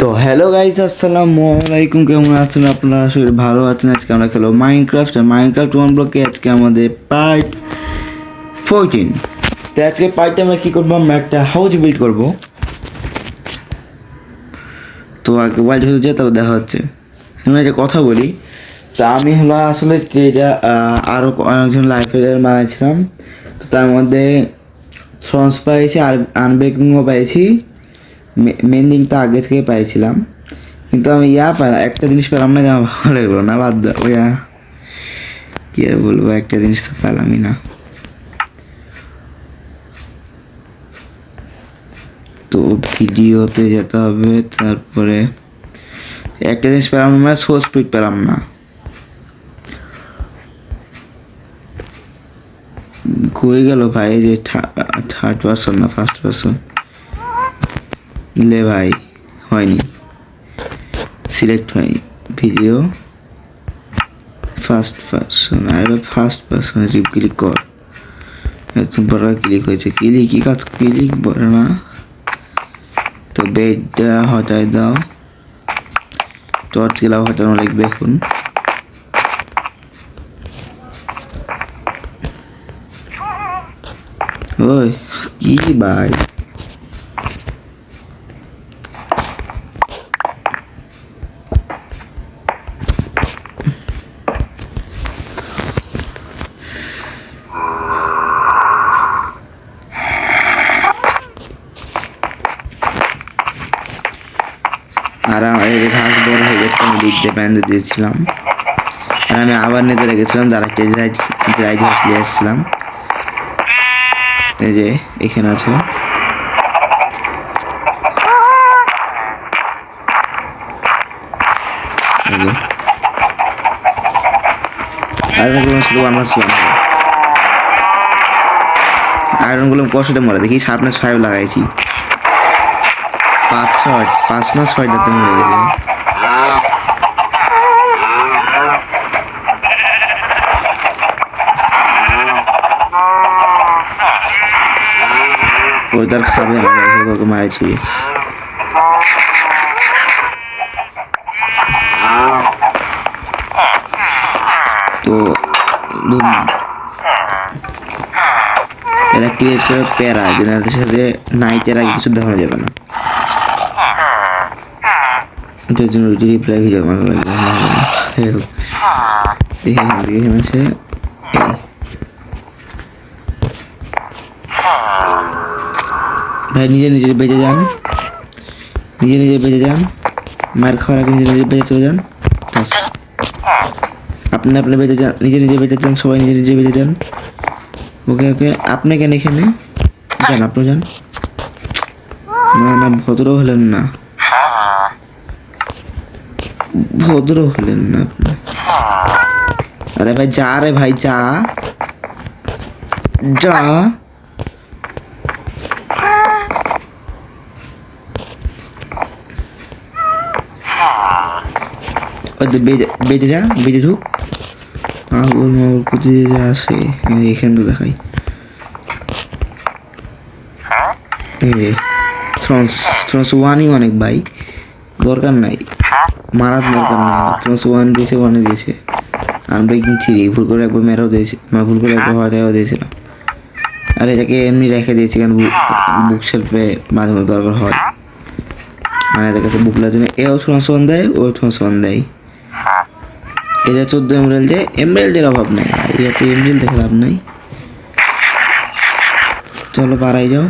তো hello guys, আসসালামু আলাইকুম। কেমন আছেন আপনারা? আসলে ভালো আছেন। আজকে আমরা খেলো মাইনক্রাফট ওয়ান ব্লকে আজকে আমাদের পার্ট 14। তো আজকে পার্টে আমরা কী করবো, আমরা একটা হাউস বিল্ড করব। তো আগে ওয়াইল্ড হতে যেয়ে তবে দেখা হচ্ছে। আমি একটা কথা বলি, তো আমি হলো আসলে যেটা আরও অনেকজন লাইফের বানাইছিলাম। তো তার মধ্যে থ্রন্স পাইছি আর আনব্রেকিংও পাইছি, মেন্ডিংটা আগে থেকে পাইছিলাম। কিন্তু আমি একটা জিনিস পেলাম না, যে আমার ভালো লাগলো না, বাদ দাও। কি আর বলবো, একটা জিনিস তো পেলামই না। তো ভিডিওতে যেতে হবে, তারপরে একটা জিনিস পেলাম না, সোর্স পিক পেলাম না। হয়ে গেল ভাই, যে থার্ড পার্সন না ফার্স্ট পার্সন লে ভাই, হয়নি, সিলেক্ট হয়নি। ভিডিও ফার্স্ট পার্সন, আর ফার্স্ট পার্সন রিপ ক্লিক কর। এত বড় ক্লিক হয়েছে, ক্লিকই কাজ, ক্লিক বড় না। তো বেডটা হটাই দাও, টর্চ গেলাও হটানো লাগবে এখন। ওই কি ভাই, আর এই ঘাস বড় হয়ে গেছে, আমি লিখতে বেঁধে দিয়েছিলাম। আর আমি আবার নিতে রেখেছিলাম, তার একটা ড্রাই ঘাস নিয়ে এসেছিলাম। এই যে এখানে আছে। আয়রন গুলো কষ্টে মরে, দেখি শার্পনেস 5 লাগাইছি, 5 না 6টাতে মরে গেছে। ওই তার খাবে না, ওকে মারেছি। তো এরা ক্রিয়েট করে প্যারা, যেনাদের সাথে নাইটের আগে কিছু দেখানো যাবে না। এটার জন্য রিপ্লাই ভিডিও বানানো লাগবে। এখানে আছে, ভাই নিজে নিজে বেঁচে যান, নিজে নিজে বেঁচে যান, মার খাওয়ার আগে নিজে নিজে বেঁচে চলে যান। আপনি আপনি বেঁচে যান, নিজে নিজে বেঁচে যান, সবাই নিজে নিজে বেঁচে যান। ওকে ওকে, আপনি কেন এখানে যান, আপনি যান। না না, ভদ্র হলেন না, ভদ্র হলেন না আপনি। আরে ভাই যা, রে ভাই যা যা। বেঁচে যা, বেঁচে ঢুক। কোথায় যা আসে, এখানে তো দেখাই। থ্রন্স ওয়ানই অনেক ভাই, দরকার নাই মারার, দরকার নাই। থ্রন্স ওয়ান দিয়েছে, ওয়ানে দিয়েছে। আনব্রেকিং 3 ভুল করে একবার মেরাও দিয়েছে, ভুল করে একবার হওয়াটাও দিয়েছিলাম। আর এটাকে এমনি রেখে দিয়েছি, কারণ বুক শেলফে মাঝে মধ্যে দরকার হয়, মানে এদের কাছে বুক লাগে। এও থ্রন্স ওয়ান দেয়, ও থ্রন্স ওয়ান দেয়। এটা 14 এমরাল্ডে, এমরাল্ডের অভাব নাই, এতে এমরাল্ড দেখে লাভ নাই। চলো পাড়াই যাও।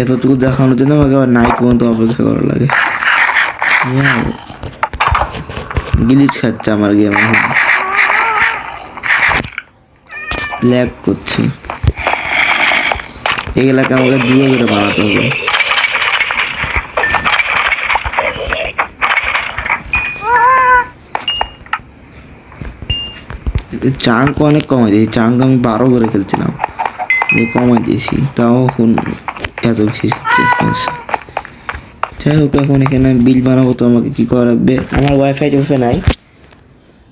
এতটুকু দেখানোর জন্য আমাকে আবার নাইট পর্যন্ত অপেক্ষা করা লাগে। গিলিচ খাচ্ছে আমার গেম, এখন ল্যাগ করছে। এগুলাকে আমাকে দূরে দূরে বানাতে হবে। চাঙ্ক অনেক কমাই দিয়েছি, চাঙ্ক আমি 12 করে খেলছিলাম, কমাই দিয়েছি, তাও এখন এত বেশি হচ্ছে। যাই হোক, এখন এখানে বিল বানাবো, তো আমাকে কী করা লাগবে, আমার ওয়াইফাই টোফাই নাই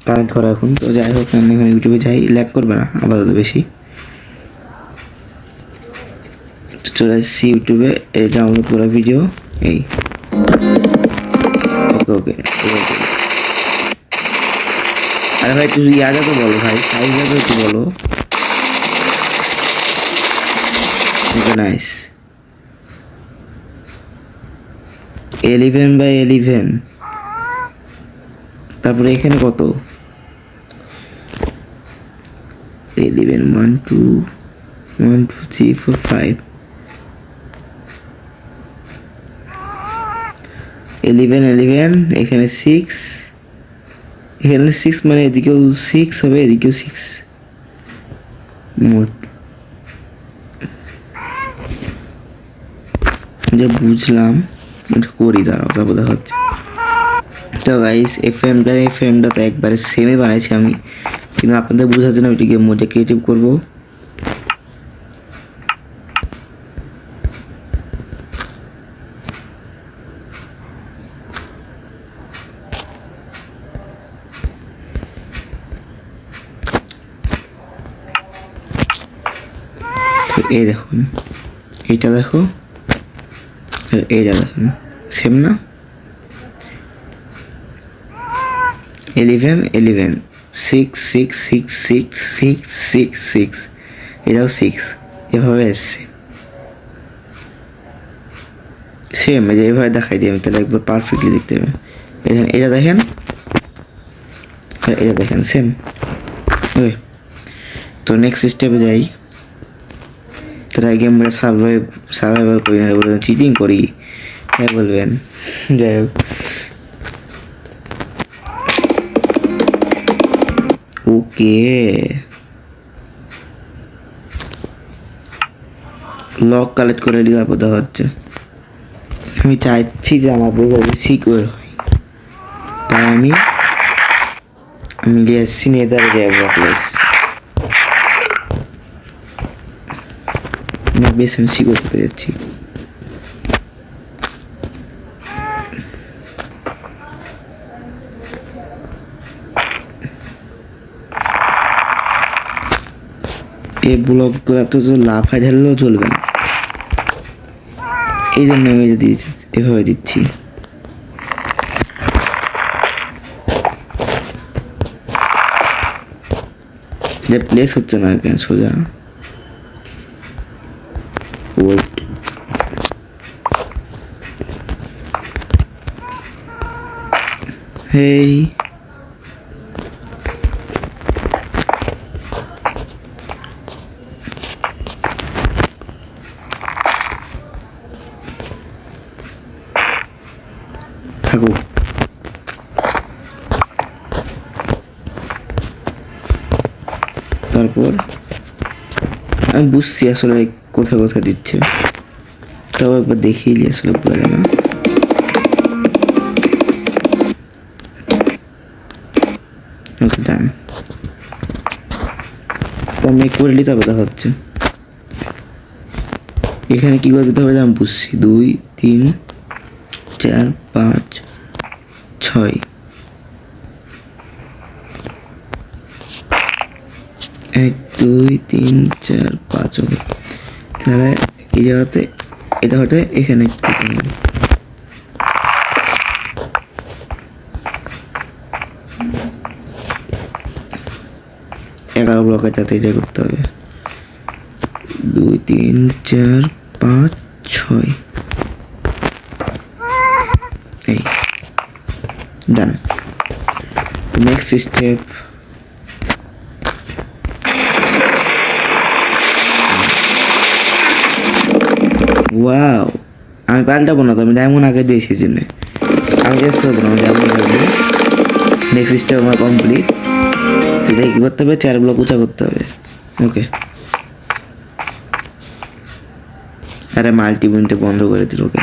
কানেক্ট করা এখন। তো যাই হোক, আমি এখানে ইউটিউবে যাই, ল্যাগ করবে না আপাতত বেশি। চলে আসছি ইউটিউবে, এই ডাউনলোড করা ভিডিও এই। ওকে ওকে। আরে ভাই তুই ইয়াটা তো বলো ভাই, সাইজটা তো একটু বলো। Okay nice. 11x11। তারপরে এখানে কত? 11 1 2 1 2 3 4 5 11 11 এখানে 6, এখানে 6 মানে এদিকেও 6 হবে, এদিকেও 6 মোট। যা বুঝলাম এটা করি, দাঁড়াও তারপর দেখা হচ্ছে। তো গাইস এই ফ্রেমটা তো একবারে সেমই বানাইছি আমি, কিন্তু আপনাদের বোঝার জন্য ওইটিকে মোডে ক্রিয়েটিভ করবো। এই দেখুন, এইটা দেখো আর এইটা দেখুন, সেম না? 11 11 6 6 6 6 6 6 6, এটাও 6, এভাবে এসছে সেম। এই যে এভাবে দেখাই দিই আমি, তাহলে একবার পারফেক্টলি দেখতে হবে। এটা দেখেন আর এটা দেখেন সেম। ওকে, তো নেক্সট স্টেপে যাই। তারা গেম সার্ভাইভাল করি না, বলবেন চিটিং করি, তাই বলবেন। যাই হোক, ওকে লক কালেক্ট করে নিরাপদ হচ্ছে। আমি চাইছি যে আমার বই সিকিউর হয়, তাই আমি নিয়ে এসেছি নেদারে যাই ব্লকলেস। বেশ আমি সিকিউর করতে যাচ্ছি। এই ব্লকগুলো তো লাফায় ঢাললেও চলবে না, এই জন্য আমি এভাবে দিচ্ছি। যে প্লেস হচ্ছে না কেন সোজা। ওয়েট, হেই থাকো। তারপর আমি বুঝছি আসলে কোথায় কোথায় দিচ্ছে, তাও একবার দেখিয়ে দিই আসলে বোঝা যায় না। ওকে ডান, তো আমি করে নিতে হবে দেখা হচ্ছে। এখানে কি করে দিতে হবে আমি বুঝছি, 2 3 4 5 6, 1 2 3 4 5 হবে। তাহলে এই জায়গাতে এটা হতে এখানে 11 ব্লকের সাথে এটা করতে হবে। 2 3 4 5 6, এই ডান। নেক্সট স্টেপ, ওয়াও আমি পাল্টাবো না তো, আমি ডায়মন্ড আগে দিয়েছি জন্য আমি চেষ্টা করবো না, আমি ডায়মন্ড রাখবো। নেক্সট স্টেপ আমার কমপ্লিট। এটা কি করতে হবে, 4 ব্লক উঁচা করতে হবে। ওকে, আরে মাল্টি পয়েন্টে বন্ধ করে দিল। ওকে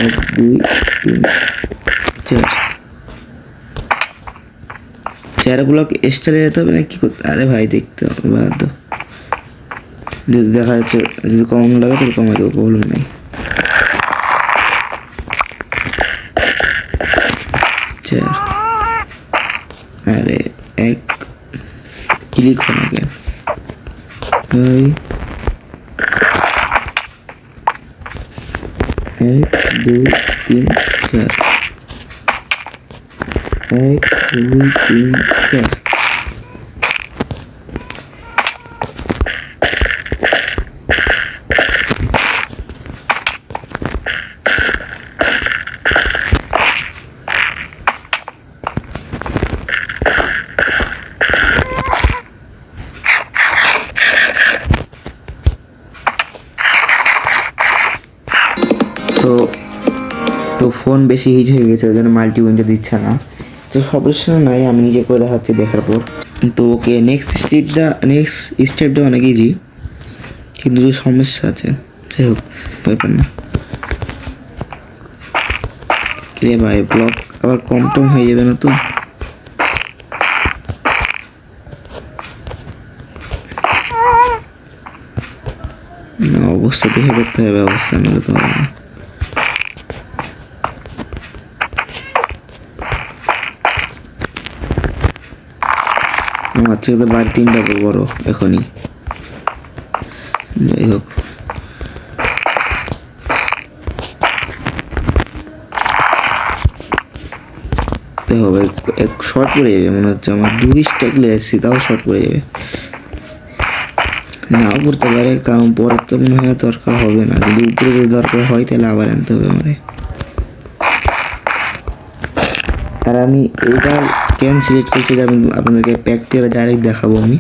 1 2 3 4, 4 ব্লক এক্সট্রা যেতে হবে না কি করতে? আরে ভাই দেখতে হবে, বাদ দাও। যদি দেখা যাচ্ছে যদি কম লাগে তাহলে কমাই দেবো, প্রবলেম নেই। 4, আরে 1 ক্লিক হয় না কেন ভাই? 1 2 3 4 1 2 3 4 তো ফোন বেশি হিট হয়ে গেছে, ওই জন্য মাল্টি উইন্ডো দিচ্ছে না। তো সমস্যা নাই, আমি নিজে করে দেখাচ্ছি দেখার পর। তো ওকে নেক্সট স্টেপটা অনেক ইজি, কিন্তু সমস্যা আছে। যাই হোক, ব্যাপার না। রে ভাই, ব্লক আবার কম টম হয়ে যাবে না তো? না, অবস্থা দেখে করতে হবে, অবস্থা নিলে তো হবে না। আমার থেকে তো বাড়ি 3টা বড় এখনই। যাই হোক, হবে এক শর্ট পড়ে যাবে মনে হচ্ছে আমার। 2 স্ট্যাক লেগেছি, তাও শর্ট পড়ে যাবে। নাও পড়তে পারে, কারণ পরে তো মনে হয় দরকার হবে না, যদি উপরে যদি দরকার হয় তাহলে আবার আনতে হবে আমারে। আর আমি এইটা কেন সিলেক্ট করছি, আমি আপনাদেরকে প্র্যাকটিক্যাল ডাইরেক্ট দেখাবো। আমি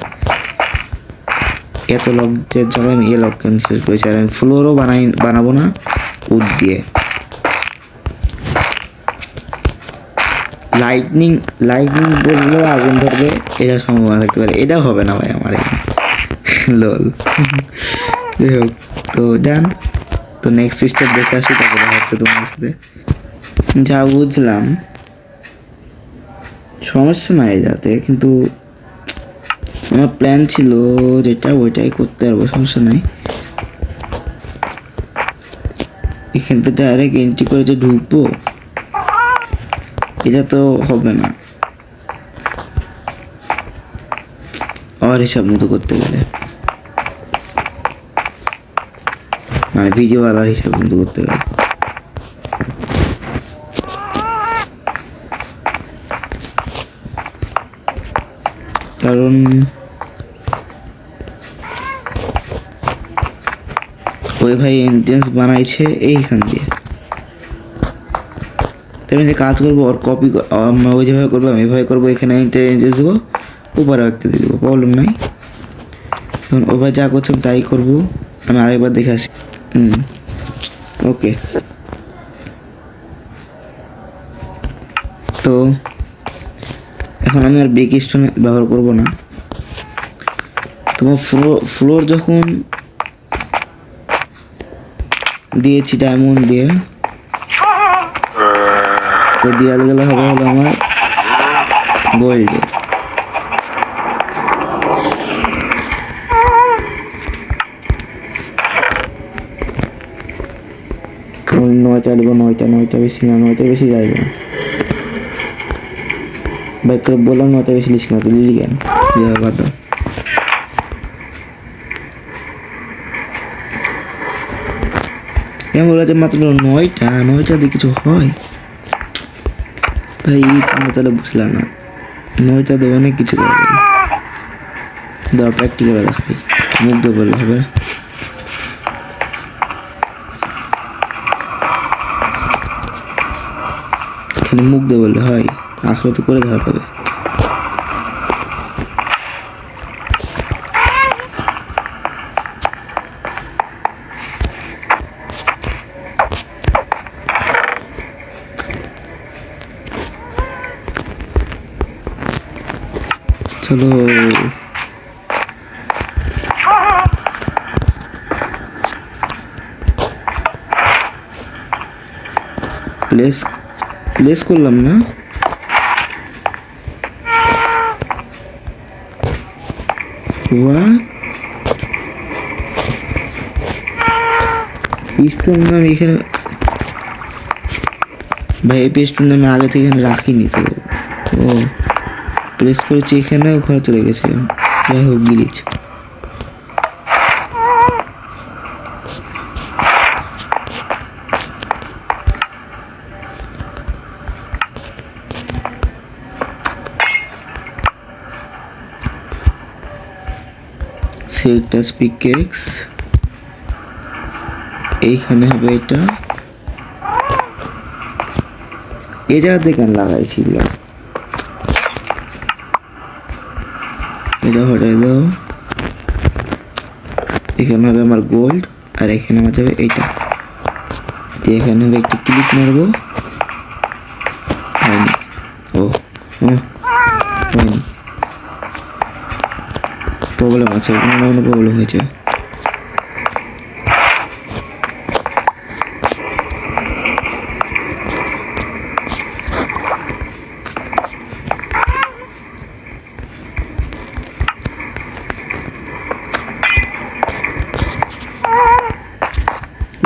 এত লকের জায়গায় আমি লক কেন সিলেক্ট করেছি। আর আমি ফ্লোরও বানাবো না উড দিয়ে। লাইটনিং বললেও আগুন ধরবে, এটা সম্ভাবনা থাকতে পারে। এটা হবে না ভাই আমার লোল। যাই হোক, তো যান, তো নেক্সট স্টেপ দেখে আসি, তারপরে হচ্ছে তোমার সাথে। যা বুঝলাম সমস্যা নাই যাতে, কিন্তু আমার প্ল্যান ছিল যেটা ওইটাই করতে পারবো, সমস্যা নাই। এখান থেকে ডাইরেক্ট এন্ট্রি করে যে ঢুকবো, এটা তো হবে না আর হিসাব মতো করতে গেলে, মানে ভিডিও আর হিসাব মতো করতে গেলে। কারণ ওই ভাই এন্ট্রেন্স বানাইছে এইখান দিয়ে, আমি যে কাজ করবো ওর কপি ওই যেভাবে করবো আমি এভাবে করবো। এখানে এন্ট্রেন্স দেবো, উপরে একটা দিয়ে দেবো, প্রবলেম নাই। তখন ওই ভাই যা করছে তাই করবো। আমি আরেকবার দেখে আসি। ওকে, তো এখন আমি আর ব্রেক স্টোন ব্যবহার করবো না। তোমার ফ্লোর যখন দিয়েছি ডায়মন্ড দিয়ে, তো দেওয়ালগুলো হবে হলো আমার গোল্ডের। নয়টা নেবো, নয়টা বেশি না, 9টা বেশি যাইবে না ভাই। তোর বললাম 9টা বেশি লিস না, তুই লিলি কেন? বাদ দাও। এমন বলা যে মাত্র 9টা দিয়ে কিছু হয় ভাই? তোমরা তাহলে বুঝলাম না, 9টা দিয়ে অনেক কিছু করা যায়। দাও প্র্যাকটিক্যালে দেখাই, মুখ দিয়ে বললে হবে না। এখানে মুখ দিয়ে বললে হয়, আসলে তো করে দেখাতে হবে। চলো, প্লেস করলাম না। পিস্টন নাম এখানে ভাই, এই পিস্টন নামে আগে থেকে এখানে রাখিনি তো। ও প্লেস করেছি এখানে, ওখানে চলে গেছে। যাই হোক, গিলিচ। সিল্কটাস পিকেক্স, এইখানে হবে এটা। এই জায়গাতে কেন লাগাইছিল, এটা হটাই দাও। এখানে হবে আমার গোল্ড, আর এখানে আমার যাবে এইটা। এখানে হবে একটি ক্লিক মারবো, হয়নি। ও হয়নি, প্রবলেম আছে, কোনো না কোনো প্রবলেম হয়েছে।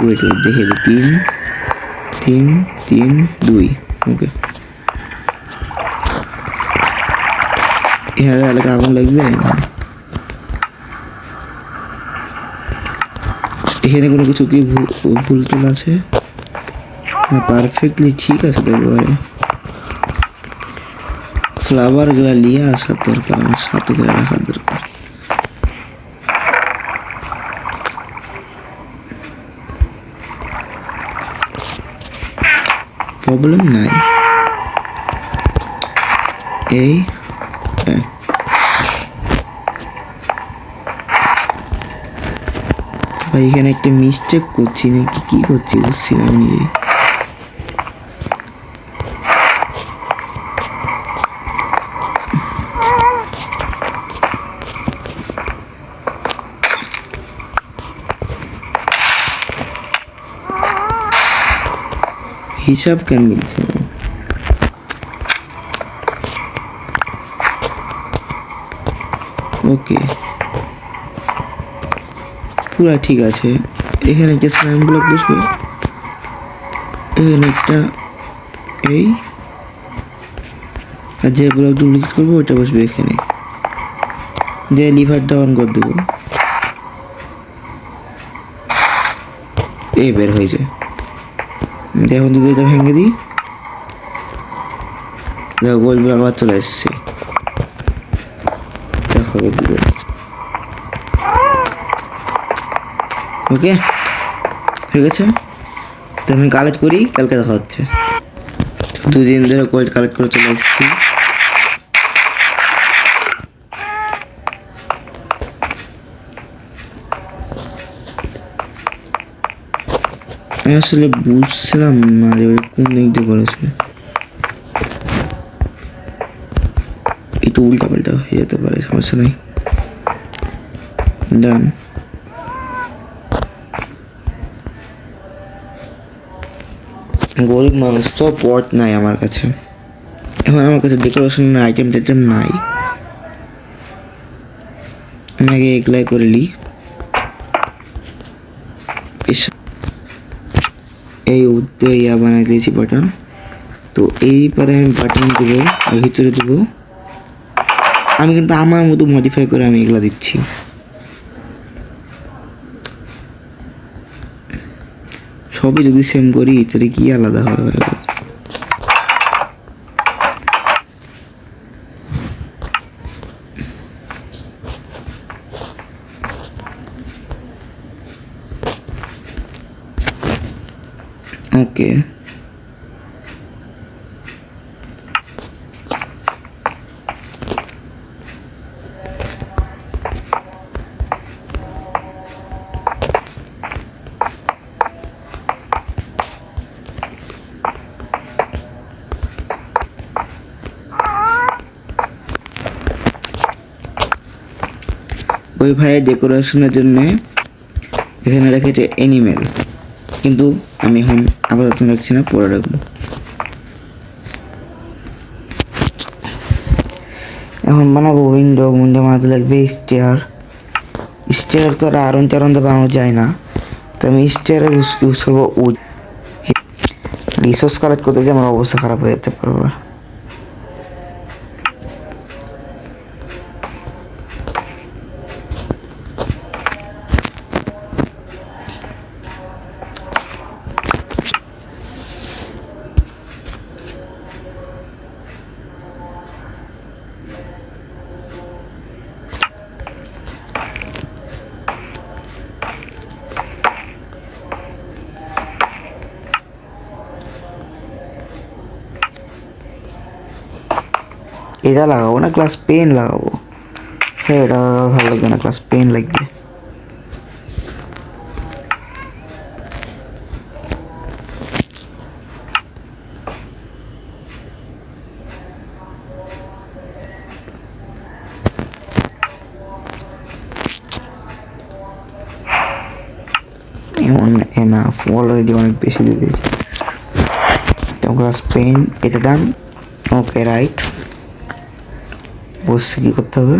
ওয়েট ওয়েট দেখে দিই, 3 3 3 2। ওকে, এখানে তাহলে আগুন লাগবে না। এখানে কোনো কিছু কি ভুল টুল আছে না? পারফেক্টলি ঠিক আছে তো একেবারে। ফ্লাওয়ার গুলা নিয়ে আসার দরকার, আমার সাথে করে রাখার দরকার। প্রবলেম নাই। এই ভাই এখানে একটা মিস্টেক করছি নাকি কি করছি বুঝছি না নিজে। হিসাব কেন মিলছে না? ওকে, পুরা ঠিক আছে। এখানে একটা স্ল্যাম ব্লক বসবে, এখানে একটা এই, আর যে ব্লক ডুপ্লিকেট করবো ওইটা বসবে এখানে। দিয়ে লিভারটা অন করে দেবো, এই বের হয়ে যায়। এখন যদি এটা ভেঙে দিই, দেখো গোল ব্লক আবার চলে এসছে। দেখো ওকে ঠিক আছে, তো আমি কালেক্ট করি, কালকে দেখা হচ্ছে। 2 দিন ধরে গোল্ড কালেক্ট করে চলে এসেছি। আমি আসলে বুঝছিলাম না যে কোন দিক দিয়ে করেছে, একটু উল্টা পাল্টা হয়ে যেতে পারে, সমস্যা নাই। ডান। গরিব মানুষ তো, পট নাই আমার কাছে এখন, আমার কাছে ডেকোরেশন আইটেম টাইটেম নাই। আমি আগে এগুলাই করে নিই। এই উদ্দে ইয়া বানাই দিয়েছি বাটন, তো এই পারে আমি বাটন দেবো আর ভিতরে দেবো। আমি কিন্তু আমার মতো মডিফাই করে আমি এগুলা দিচ্ছি। সবই যদি সেম করি তাহলে কি আলাদা হবে? ওকে, ওই ভাইয়ের ডেকোরেশনের জন্য এখানে রেখেছে অ্যানিমেল, কিন্তু আমি এখন আপাতত রাখছি না, পরে রাখবো। এখন বানাবো উইন্ডো বানাতে লাগবে স্টেয়ার। স্টেয়ার তো আর আরন টারন বানানো যায় না, তো আমি স্টেয়ারের ইউজ করবো উড। রিসোর্স কালেক্ট করতে গিয়ে আমার অবস্থা খারাপ হয়ে যেতে পারবে। এটা লাগাবো না, গ্লাস পেন লাগাবো। হ্যাঁ, এটা ভালো লাগবে না, গ্লাস পেন লাগবে। এনাফ, অলরেডি অনেক বেশি দিয়ে দিয়েছি। তো গ্লাস পেন এটা ডান। ওকে, রাইট। বুঝছি কী করতে হবে।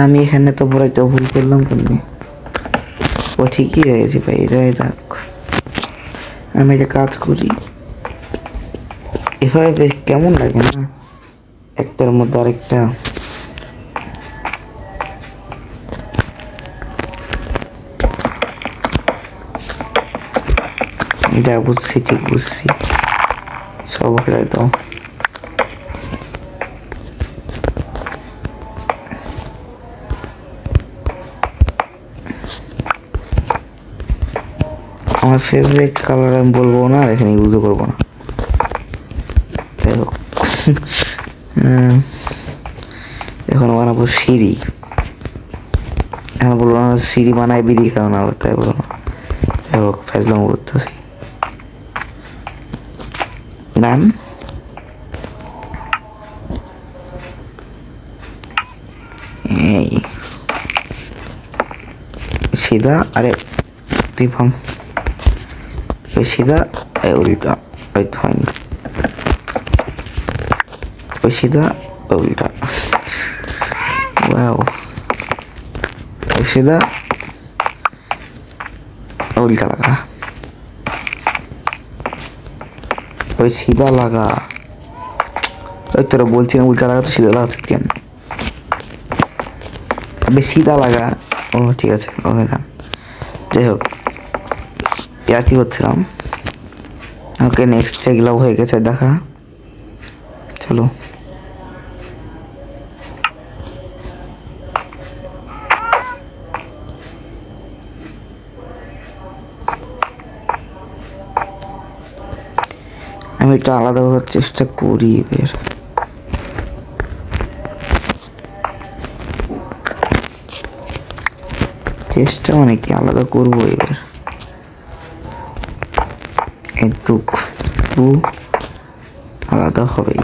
আমি এখানে তো পুরো একটা ভুল করলাম কেমনি? ও ঠিকই হয়েছে ভাই, এটাই থাক। আমি এটা কাজ করি এভাবে, বেশ কেমন লাগে না একটার মধ্যে আরেকটা। যা বুঝছি ঠিক বুঝছি, সব হয়ে দাও। আমার ফেভারিট কালার আমি বলবো না, এখানে ইউজও করবো না। এখন বানাবো সিঁড়ি। এখন বলবো না সিঁড়ি বানায় বিড়ি খাও না, তাই বলো না। হোক, ফেজলাম করতেছি। ডান। এই সিধা, আরে তুই ভাঙ। ওই সিধা, উল্টা, ওই হয়নি। ওই সিধা, উল্টা। ওয়াও, ওই সিধা, উল্টা লাগা। ওই সিধা লাগা। ওই তোরা বলছি না উল্টা লাগা, তো সিধা লাগাচ্ছি কেন? আবে সিধা লাগা। ও ঠিক আছে, ওকে দান। যাই হোক, আর কি করছিলাম? ওকে, নেক্সট এগুলো হয়ে গেছে দেখা। চলো, আমি একটু আলাদা করার চেষ্টা করি এবার। চেষ্টা মানে কি, আলাদা করবো এবার। একটু আলাদা হবেই।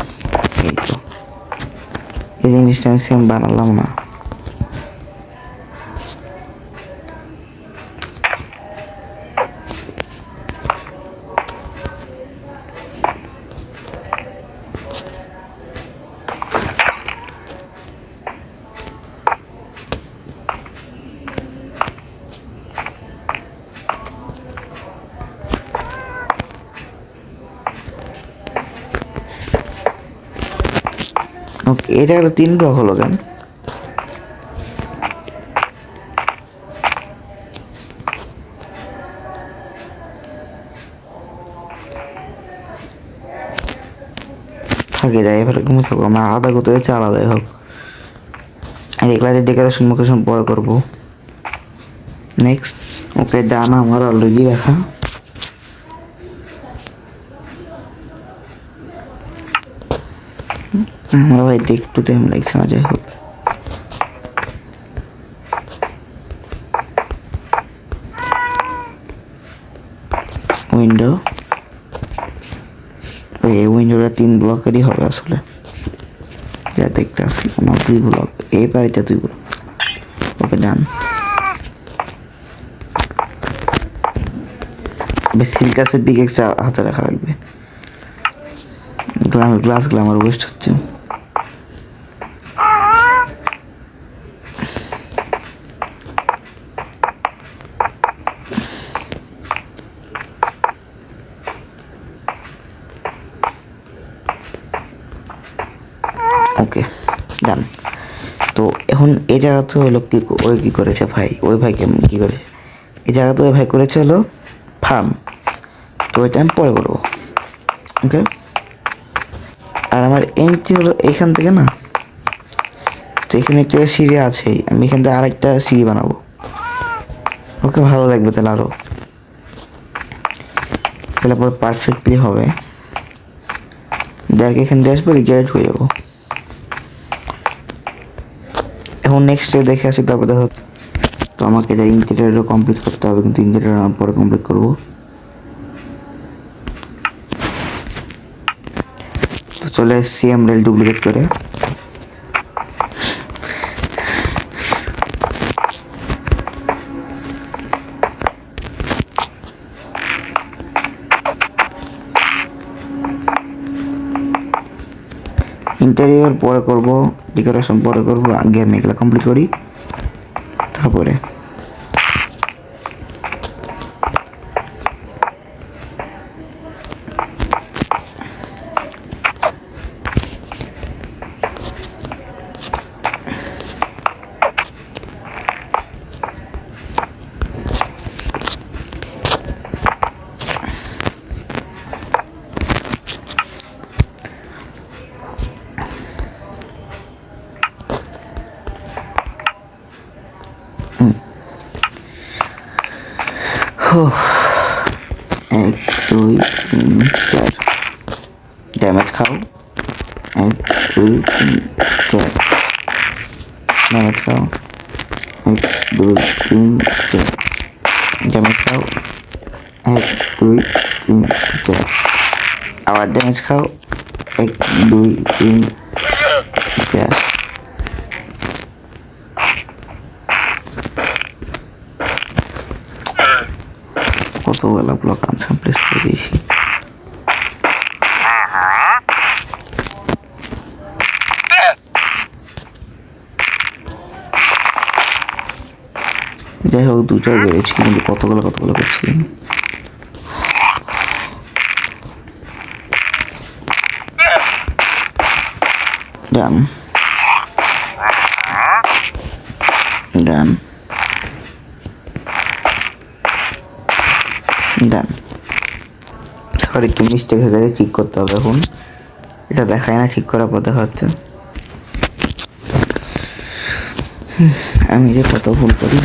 এই তো, এই জিনিসটা আমি সেম বানালাম না। ওকে, এই জায়গাটা 3 ব্লক হলো কেন? থাকে যায়, এবার ঘুমে থাকবো। আমরা আলাদা করতে যাচ্ছি, আলাদাই হোক। আর এই ক্লাসের ডেকোরেশন মোকেশন পরে করবো। নেক্সট। ওকে, ডান, আমার অলরেডি দেখা। আমার ভাই একটু টাইম লাগছে না, যাই হোক। উইন্ডো, ওই উইন্ডোটা 3 ব্লকেরই হবে আসলে। যা দেখতে আসি আমার 2 ব্লক, এই বাড়িটা 2 ব্লক। ওকে, ডান। সিল গাছের বিগ এক্সট্রা হাতে রাখা লাগবে। গ্লাসগুলো আমার ওয়েস্ট হচ্ছে। ওকে, ডান। তো এখন এই জায়গাতে হলো কি, ওই কী করেছে ভাই, ওই ভাই কেমন কী করে এই জায়গাতে ওই ভাই করেছে হলো ফার্ম। তো ওইটা আমি পরে করবো। ওকে, আর আমার এন্ট্রি হলো এখান থেকে না, তো এখানে একটা সিঁড়ি আছেই, আমি এখান থেকে আরেকটা সিঁড়ি বানাবো। ওকে, ভালো লাগবে তাহলে আরও, তাহলে পরে পারফেক্টলি হবে। যাকে এখান দিয়ে আসবে গ্যারেট হয়ে যাবো। এখন নেক্সট ডে দেখে আসি, তারপরে দেখো। তো আমাকে তার ইন্টেরিয়রও কমপ্লিট করতে হবে, কিন্তু ইন্টেরিয়র আমি পরে কমপ্লিট করবো। তো চলে এসছি এমরাইল ডুপ্লিকেট করে। ইন্টেরিয়র পরে করব, ডেকোরেশন পরে করব, আগে আমি এগুলো কমপ্লিট করি তারপরে। এক দুই তিন চার, ড্যামেজ খাও। এক দুই তিন চার, ড্যামেজ খাও। এক দুই তিন চার, ড্যামেজ খাও। এক দুই তিন চার, আবার ড্যামেজ খাও। এক দুই তিন চার। কতগুলো ব্লক আনসার প্লেস করে দিয়েছি। যাই হোক, দুটাই বেড়েছি, কিন্তু কতগুলো করছি। ডান ডান ডান। সরি, একটু মিস্টেক হয়ে গেছে, ঠিক করতে হবে। এখন এটা দেখায় না, ঠিক করার পর দেখা হচ্ছে। আমি যে কত ভুল করি।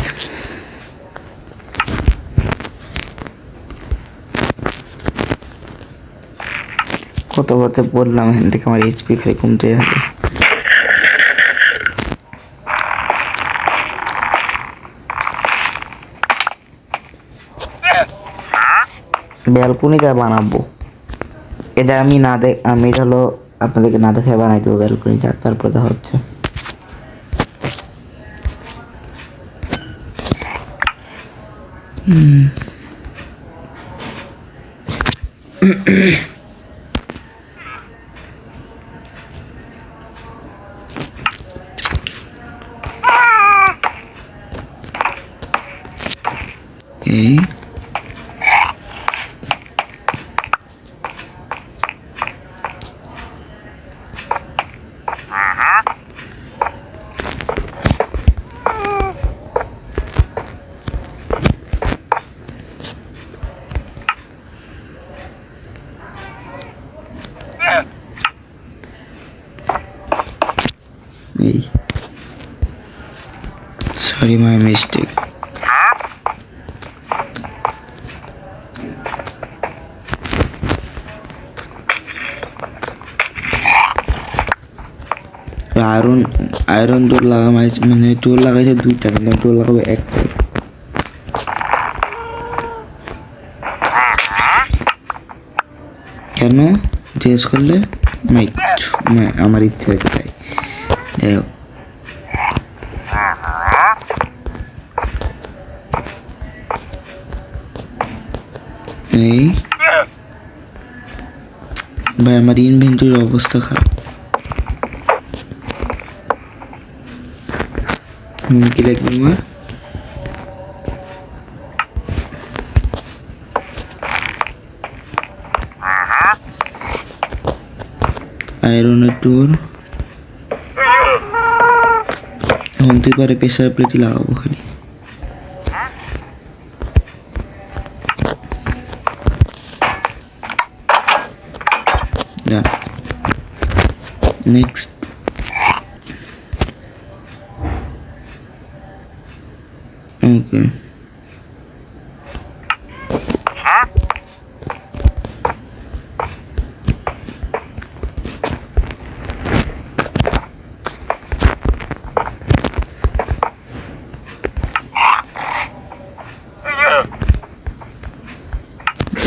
কত বছর বললাম, এখান থেকে আমার এইচপি খালি কমতে হবে। ব্যালকনিটা বানাবো, এটা আমি আমি হলো আপনাদেরকে না দেখে বানাই দেবো ব্যালকনিটা, তারপর দেখা হচ্ছে। এই সরি, মাই মিস্টেক। আয়রন ডোর লাগাইছে, মানে ডোর লাগাইছে দুইটা, কিন্তু ডোর লাগাবে একটা। কেন জিজ্ঞেস করলে আমার ইচ্ছে তাই। যাই হোক, এই ভাই আমার ইনভেন্টরির অবস্থা খারাপ। কি লাগবে আমার? আয়রনের ডোর। এখন তুই পারে প্রেসার প্লেটই লাগাবো খালি। নেক্সট ওকে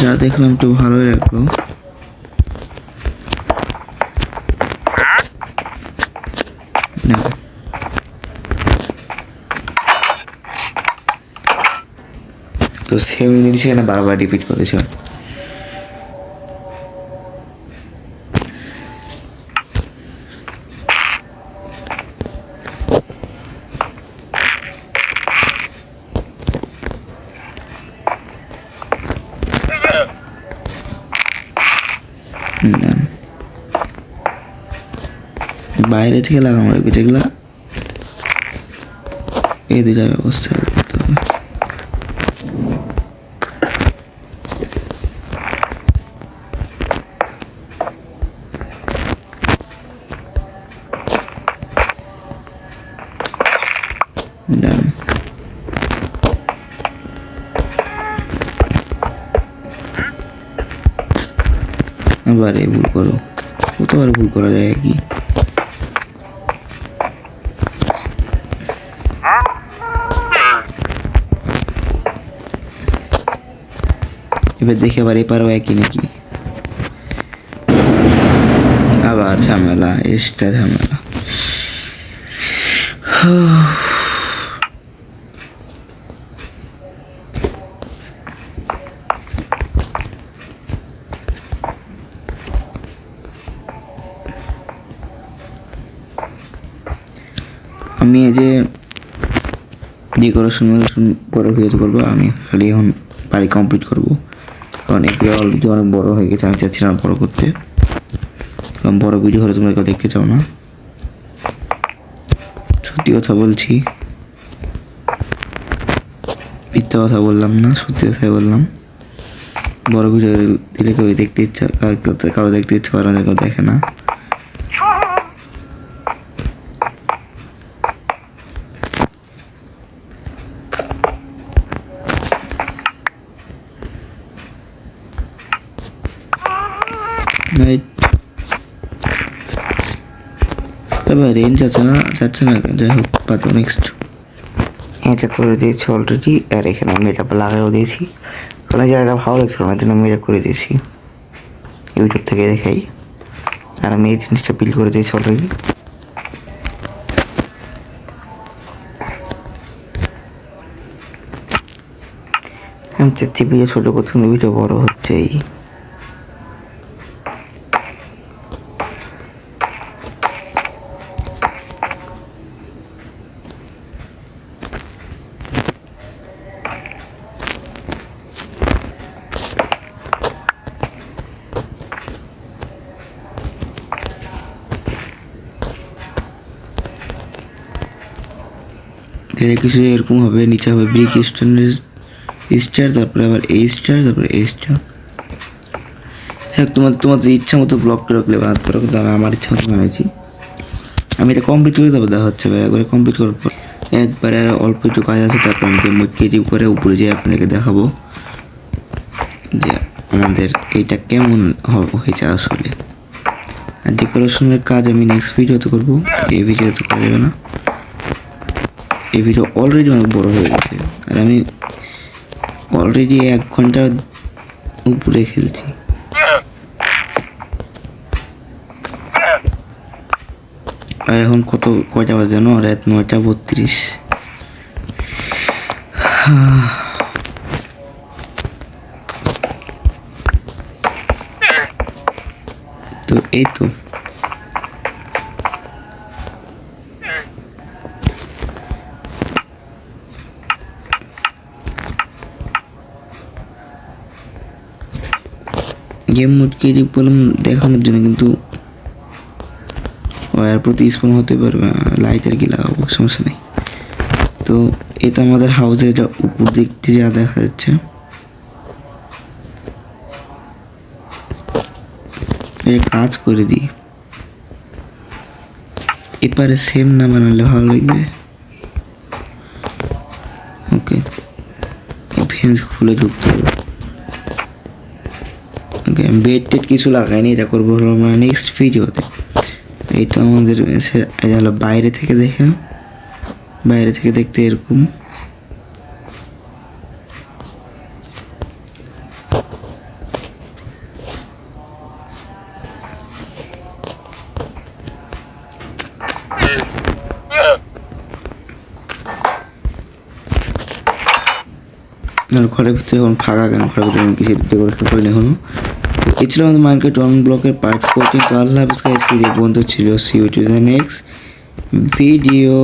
যা দেখলাম তো ভালোই লাগলো। না তো সেম জিনিস এখানে বারবার রিপিট করেছে। বাইরে থেকে লাগানো লাগবে যেগুলা, এই দুটা ব্যবস্থা করতে হবে। আবার এই ভুল করো, কতবার ভুল করা যায় কি? এবার দেখে আবার এপারও একই নাকি, আবার ঝামেলা, এক্সট্রা ঝামেলা। আমি এই যে ডেকোরেশন পরে ভিডিও করবো, আমি খালি এখন বাড়ি কমপ্লিট করবো, কারণ এগুলো অলরেডি অনেক বড় হয়ে গেছে, আমি চাচ্ছিলাম বড় করতে, কারণ বড় ভিডিও হলে তোমরা কেউ দেখতে চাও না। সত্যি কথা বলছি, মিথ্যা কথা বললাম না, সত্যি কথাই বললাম। বড় ভিডিও দিলে কেউ দেখতে ইচ্ছা, কারো দেখতে ইচ্ছা করে না, কেউ দেখে না। এবার রেঞ্জ যাচ্ছে না যাই হোক, পাতো নেক্সট এটা করে দিয়েছি অলরেডি, আর এখানে আমি এটা লাগাইও দিয়েছি, কারণ এই জায়গাটা ভালো লাগছিল না, জন্য আমি এটা করে দিয়েছি, ইউটিউব থেকে দেখাই। আর আমি এই জিনিসটা বিল করে দিয়েছি অলরেডি। আমি চাচ্ছি ভিডিও ছোটো করতে, ভিডিও বড় হচ্ছেই। কিছু এরকম হবে, নিচে হবে ব্রিক স্টোনের স্টার, তারপরে আবার এই স্টার, তারপরে এই স্টার। হ্যাঁ, তোমাদের ইচ্ছা মতো ব্লকটা রাখলে বানাতে পারো, কিন্তু আমি আমার ইচ্ছা মতো বানিয়েছি। আমি এটা কমপ্লিট করে দেবো, দেখা হচ্ছে একবারে কমপ্লিট করার পর একবারে অল্প একটু কাজ আছে, তারপর আমি ক্রিয়েটিভ করে উপরে যেয়ে আপনাদেরকে দেখাবো যে আমাদের এইটা কেমন হয়েছে আসলে। আর ডেকোরেশনের কাজ আমি নেক্সট ভিডিওতে করবো, এই ভিডিওতে করা যাবে না। এই ভিডিও অলরেডি অনেক বড় হয়ে গেছে, আর আমি অলরেডি 1 ঘন্টা উপরে খেলছি। আর এখন কয়টা বাজে জানো? রাত 9:32। তো এই তো গেম মোড ক্রিয়েটিভ বললাম দেখানোর জন্য, কিন্তু ওয়ার প্রতি স্পন হতে পারবে, লাইট আর কি লাগাবো, সমস্যা নেই। তো এটা আমাদের হাউসের উপর দিক থেকে যা দেখা যাচ্ছে, কাজ করে দিই। এপারে সেম না বানালে ভালো লাগবে। ওকে, ফেন্স খুলে ঢুকতে হবে। ওকে, বেড টেড কিছু লাগাইনি, এটা করবো হলো আমরা নেক্সট ভিডিওতে। এই তো আমাদের এটা হলো বাইরে থেকে দেখে, বাইরে থেকে দেখতে এরকম। ঘরের ভিতরে এখন ফাঁকা কেন, ঘরের ভিতরে আমি কিছু ডেকোরেশন করিনি এখনো। এই ছিল আমাদের মার্কেট 1 ব্লকের পার্ট 14। তো আল্লাহ হাফেজ গাইস, ভিডিও বন্ধু ছিল। See you to the next video.